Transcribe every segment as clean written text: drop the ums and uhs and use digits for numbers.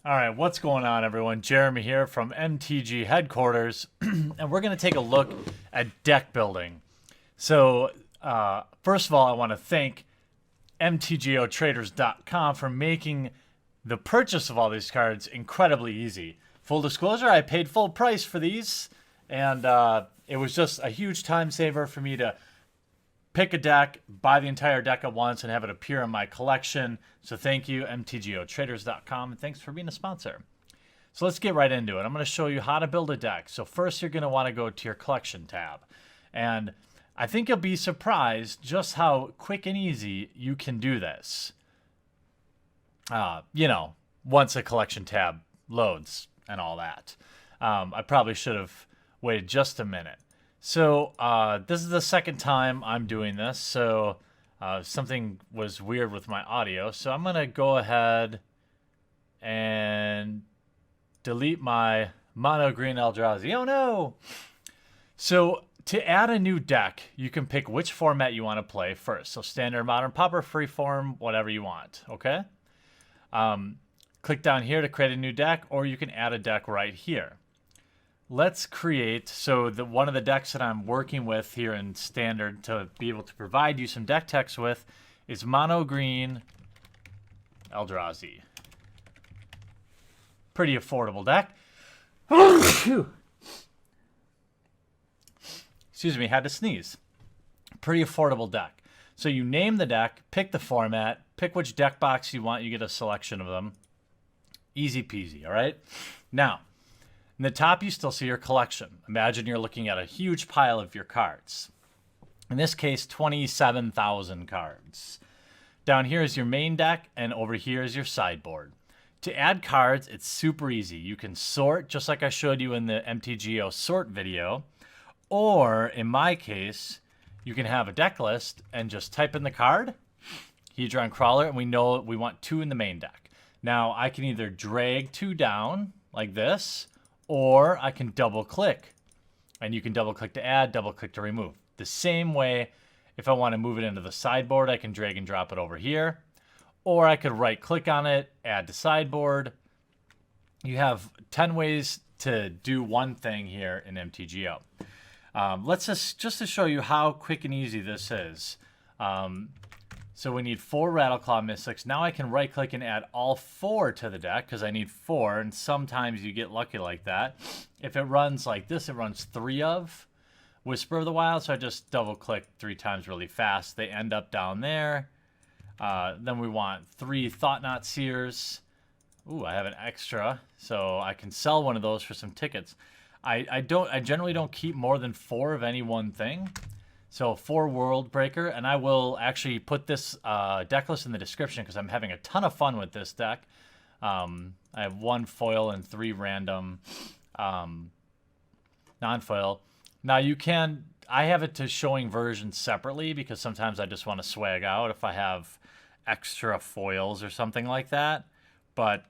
All right, what's going on, everyone? Jeremy here from MTG Headquarters, and we're going to take a look at deck building. So, first of all, I want to thank MTGHeadQuarters.com for making the purchase of all these cards incredibly easy. Full disclosure, I paid full price for these, and it was just a huge time saver for me to pick a deck, buy the entire deck at once, and have it appear in my collection. So thank you, MTGHeadQuarters.com, and thanks for being a sponsor. So let's get right into it. I'm going to show you how to build a deck. So first, you're going to want to go to your collection tab. And I think you'll be surprised just how quick and easy you can do this. Once a collection tab loads and all that. I probably should have waited just a minute. So this is the second time I'm doing this, so something was weird with my audio. So I'm going to go ahead and delete my mono green Eldrazi. Oh no! So to add a new deck, you can pick which format you want to play first. So standard, modern, pauper, freeform, whatever you want, okay? Click down here to create a new deck, or you can add a deck right here. Let's create, so one of the decks that I'm working with here in Standard to be able to provide you some deck text with is Mono Green Eldrazi. Pretty affordable deck. Excuse me, had to sneeze. Pretty affordable deck. So you name the deck, pick the format, pick which deck box you want, you get a selection of them. Easy peasy, all right? Now, in the top, you still see your collection. Imagine you're looking at a huge pile of your cards. In this case, 27,000 cards. Down here is your main deck, and over here is your sideboard. To add cards, it's super easy. You can sort, just like I showed you in the MTGO sort video, or in my case, you can have a deck list and just type in the card, Hedron Crawler, and we know we want 2 in the main deck. Now, I can either drag 2 down like this, or I can double click, and you can double click to add, double click to remove. The same way, if I want to move it into the sideboard, I can drag and drop it over here, or I could right click on it, add to sideboard. You have 10 ways to do one thing here in MTGO. Let's just to show you how quick and easy this is. So we need 4 Rattleclaw Mystics. Now I can right click and add all 4 to the deck because I need 4, and sometimes you get lucky like that. If it runs like this, it runs 3 of Whisper of the Wild, so I just double click 3 times really fast. They end up down there. Then we want 3 Thought-Knot Seers. Ooh, I have an extra, so I can sell one of those for some tickets. I generally don't keep more than 4 of any one thing. So 4 World Breaker, and I will actually put this deck list in the description because I'm having a ton of fun with this deck. I have 1 foil and 3 random non-foil. Now I have it to showing versions separately because sometimes I just want to swag out if I have extra foils or something like that. But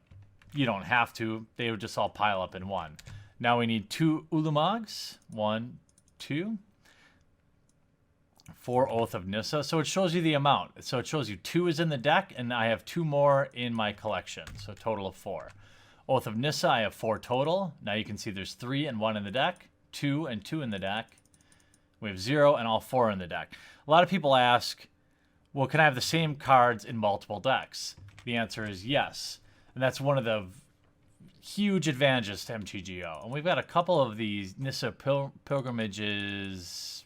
you don't have to. They would just all pile up in one. Now we need 2 Ulamogs. 1, 2. 4 Oath of Nissa. So it shows you the amount. So it shows you 2 is in the deck, and I have 2 more in my collection. So a total of 4. Oath of Nissa, I have 4 total. Now you can see there's 3 and 1 in the deck, 2 and 2 in the deck. We have 0 and all 4 in the deck. A lot of people ask, well, can I have the same cards in multiple decks? The answer is yes. And that's one of the huge advantages to MTGO. And we've got a couple of these Nissa Pilgrimages,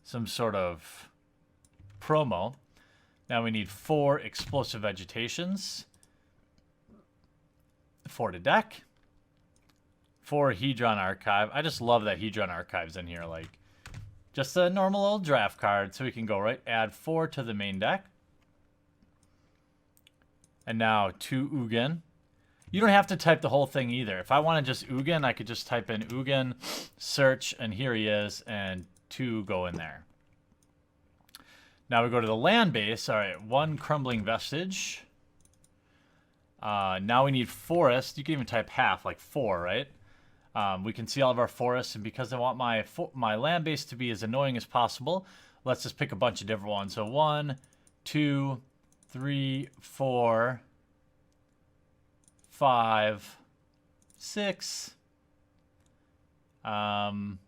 some sort of promo. Now we need 4 Explosive Vegetations, 4 to deck, 4 Hedron Archive. I just love that Hedron Archive's in here, like just a normal old draft card. So we can go right, add 4 to the main deck. And now 2 Ugin. You don't have to type the whole thing either. If I want to just Ugin, I could just type in Ugin, search, and here he is, and 2 go in there. Now we go to the land base. All right, 1 Crumbling Vestige. Now we need Forest. You can even type half, like 4, right? We can see all of our forests, and because I want my land base to be as annoying as possible, let's just pick a bunch of different ones. So 1, 2, 3, 4, 5, 6, 7,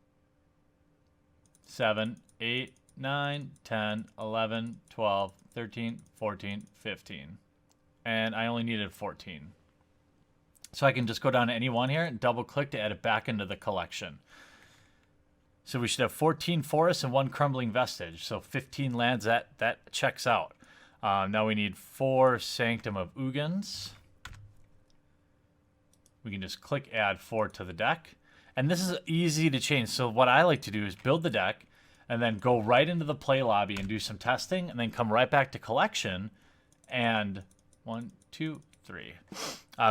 8, 9, 10, 11, 12, 13, 14, 15. And I only needed 14. So I can just go down to any one here and double click to add it back into the collection. So we should have 14 forests and 1 crumbling vestige. So 15 lands, that checks out. Now we need 4 Sanctum of Ugins. We can just click add 4 to the deck. And this is easy to change. So what I like to do is build the deck and then go right into the play lobby and do some testing and then come right back to collection and 1, 2, 3.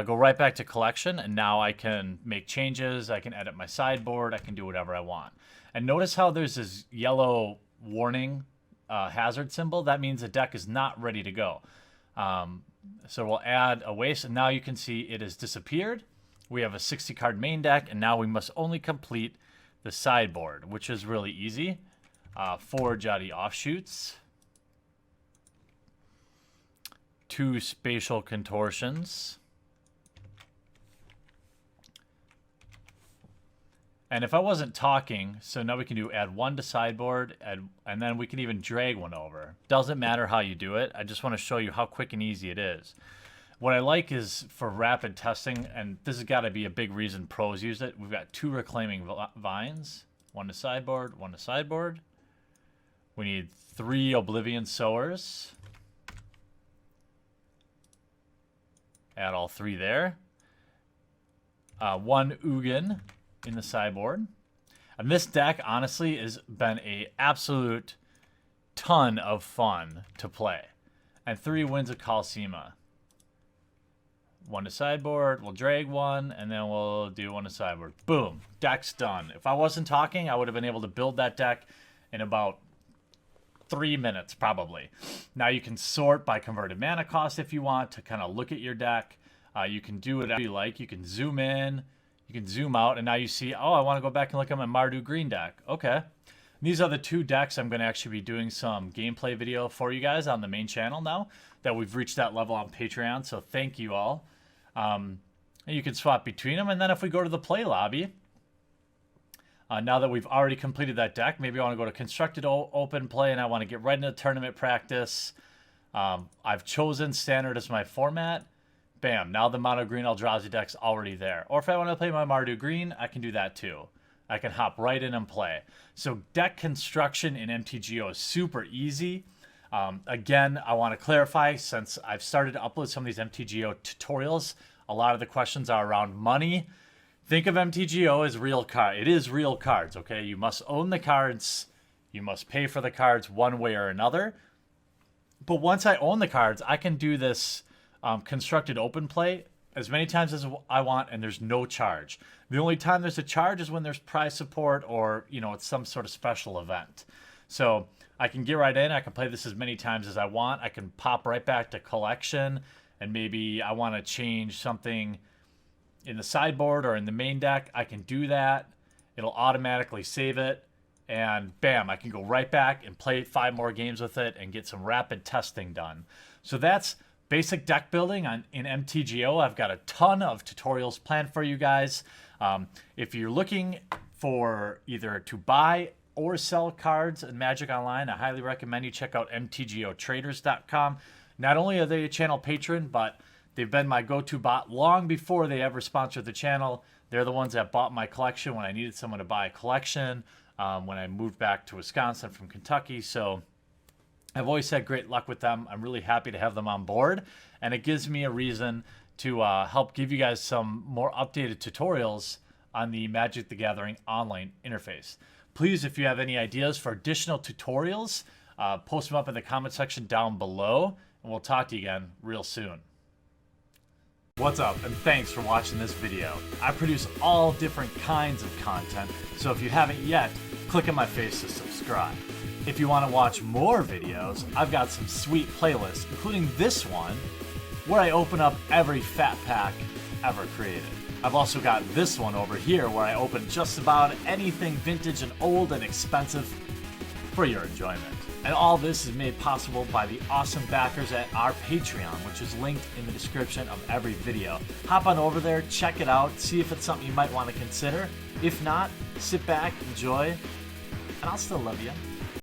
Go right back to collection, and now I can make changes. I can edit my sideboard. I can do whatever I want. And notice how there's this yellow warning hazard symbol. That means the deck is not ready to go. So we'll add a waste, and now you can see it has disappeared. We have a 60-card main deck, and now we must only complete the sideboard, which is really easy. 4 Jotty Offshoots. 2 Spatial Contortions. And if I wasn't talking, so now we can do add 1 to sideboard, and then we can even drag 1 over. Doesn't matter how you do it. I just want to show you how quick and easy it is. What I like is for rapid testing, and this has got to be a big reason pros use it. We've got 2 Reclaiming Vines, 1 to sideboard, 1 to sideboard. We need 3 Oblivion Sowers. Add all 3 there. 1 Ugin in the sideboard. And this deck, honestly, has been an absolute ton of fun to play. And 3 Winds of Colosima. 1 to sideboard, we'll drag 1, and then we'll do 1 to sideboard. Boom, deck's done. If I wasn't talking, I would have been able to build that deck in about 3 minutes, probably. Now you can sort by converted mana cost if you want to kind of look at your deck. You can do whatever you like. You can zoom in, you can zoom out, and now you see, oh, I want to go back and look at my Mardu Green deck. Okay. These are the 2 decks I'm going to actually be doing some gameplay video for you guys on the main channel now that we've reached that level on Patreon, so thank you all. You can swap between them, and then if we go to the play lobby, now that we've already completed that deck, maybe I want to go to Constructed Open Play, and I want to get right into tournament practice. I've chosen Standard as my format. Bam, now the Mono Green Eldrazi deck's already there. Or if I want to play my Mardu Green, I can do that too. I can hop right in and play. So deck construction in MTGO is super easy. Again, I want to clarify, since I've started to upload some of these MTGO tutorials, a lot of the questions are around money. Think of MTGO as real cards. It is real cards, okay? You must own the cards. You must pay for the cards one way or another. But once I own the cards, I can do this constructed open play as many times as I want, and there's no charge. The only time there's a charge is when there's prize support or, you know, it's some sort of special event. So I can get right in. I can play this as many times as I want. I can pop right back to collection, and maybe I want to change something in the sideboard or in the main deck. I can do that. It'll automatically save it, and bam, I can go right back and play 5 more games with it and get some rapid testing done. So that's basic deck building in MTGO. I've got a ton of tutorials planned for you guys. If you're looking for either to buy or sell cards in Magic Online, I highly recommend you check out MTGOtraders.com. Not only are they a channel patron, but they've been my go-to bot long before they ever sponsored the channel. They're the ones that bought my collection when I needed someone to buy a collection, when I moved back to Wisconsin from Kentucky. So I've always had great luck with them. I'm really happy to have them on board, and it gives me a reason to help give you guys some more updated tutorials on the Magic the Gathering online interface. Please, if you have any ideas for additional tutorials, post them up in the comment section down below, and we'll talk to you again real soon. What's up, and thanks for watching this video. I produce all different kinds of content, so if you haven't yet, click on my face to subscribe. If you want to watch more videos, I've got some sweet playlists, including this one, where I open up every fat pack ever created. I've also got this one over here where I open just about anything vintage and old and expensive for your enjoyment. And all this is made possible by the awesome backers at our Patreon, which is linked in the description of every video. Hop on over there, check it out, see if it's something you might want to consider. If not, sit back, enjoy, and I'll still love you.